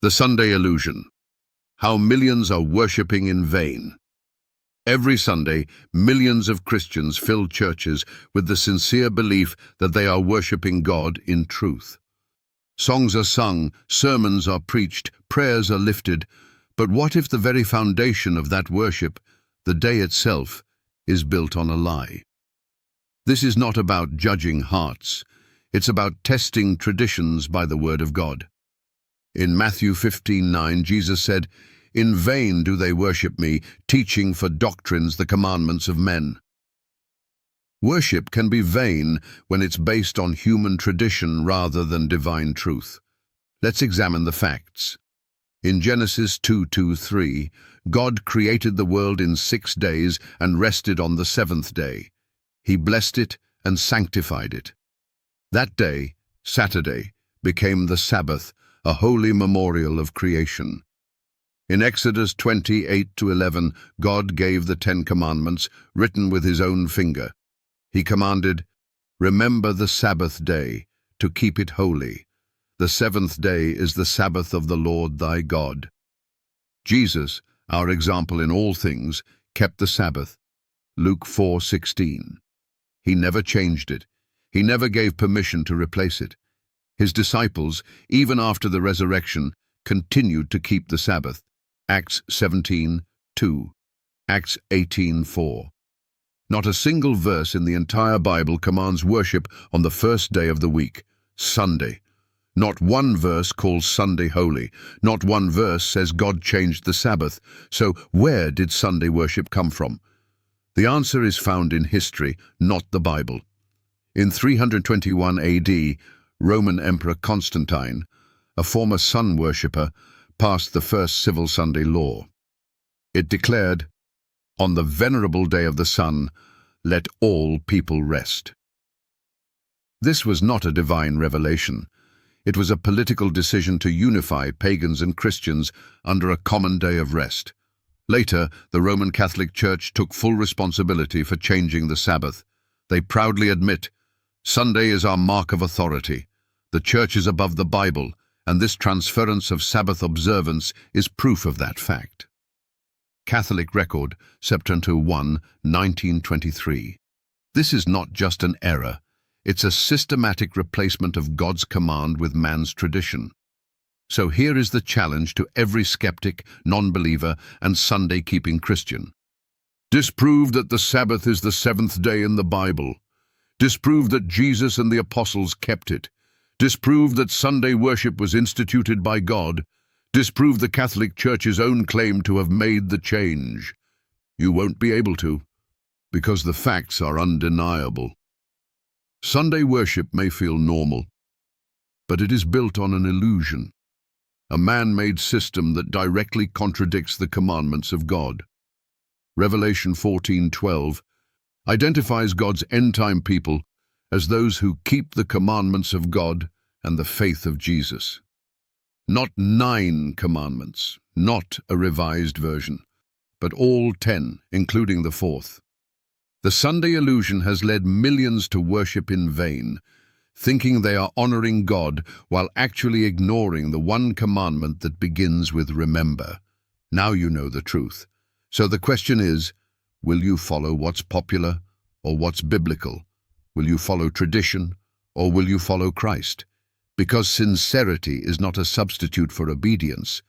The Sunday illusion. How millions are worshipping in vain. Every Sunday, millions of Christians fill churches with the sincere belief that they are worshipping God in truth. Songs are sung, sermons are preached, prayers are lifted, but what if the very foundation of that worship, the day itself, is built on a lie? This is not about judging hearts. It's about testing traditions by the Word of God. In Matthew 15:9, Jesus said, "In vain do they worship me, teaching for doctrines the commandments of men." Worship can be vain when it's based on human tradition rather than divine truth. Let's examine the facts. In Genesis 2:2-3, God created the world in 6 days and rested on the 7th day. He blessed it and sanctified it. That day, Saturday, became the Sabbath, a holy memorial of creation. In Exodus 28-11, God gave the 10 Commandments, written with his own finger. He commanded, "Remember the Sabbath day, to keep it holy. The 7th day is the Sabbath of the Lord thy God." Jesus, our example in all things, kept the Sabbath. Luke 4:16. He never changed it. He never gave permission to replace it. His disciples, even after the resurrection, continued to keep the Sabbath. Acts 17:2, Acts 18:4. Not a single verse in the entire Bible commands worship on the first day of the week, Sunday. Not one verse calls Sunday holy. Not one verse says God changed the Sabbath. So where did Sunday worship come from? The answer is found in history, not the Bible. In 321 AD, Roman Emperor Constantine, a former sun worshipper, passed the first civil Sunday law. It declared, "On the venerable day of the sun, let all people rest." This was not a divine revelation. It was a political decision to unify pagans and Christians under a common day of rest. Later, the Roman Catholic Church took full responsibility for changing the Sabbath. They proudly admit, "Sunday is our mark of authority. The Church is above the Bible, and this transference of Sabbath observance is proof of that fact." Catholic Record, September 1, 1923. This is not just an error. It's a systematic replacement of God's command with man's tradition. So here is the challenge to every skeptic, non-believer, and Sunday-keeping Christian. Disprove that the Sabbath is the 7th day in the Bible. Disprove that Jesus and the apostles kept it. Disprove that Sunday worship was instituted by God. Disprove the Catholic Church's own claim to have made the change. You won't be able to, because the facts are undeniable. Sunday worship may feel normal, but it is built on an illusion, a man-made system that directly contradicts the commandments of God. Revelation 14:12 identifies God's end-time people as those who keep the commandments of God and the faith of Jesus. Not 9 commandments, not a revised version, but all 10, including the 4th. The Sunday illusion has led millions to worship in vain, thinking they are honoring God while actually ignoring the one commandment that begins with remember. Now you know the truth. So the question is, will you follow what's popular or what's biblical? Will you follow tradition or will you follow Christ? Because sincerity is not a substitute for obedience,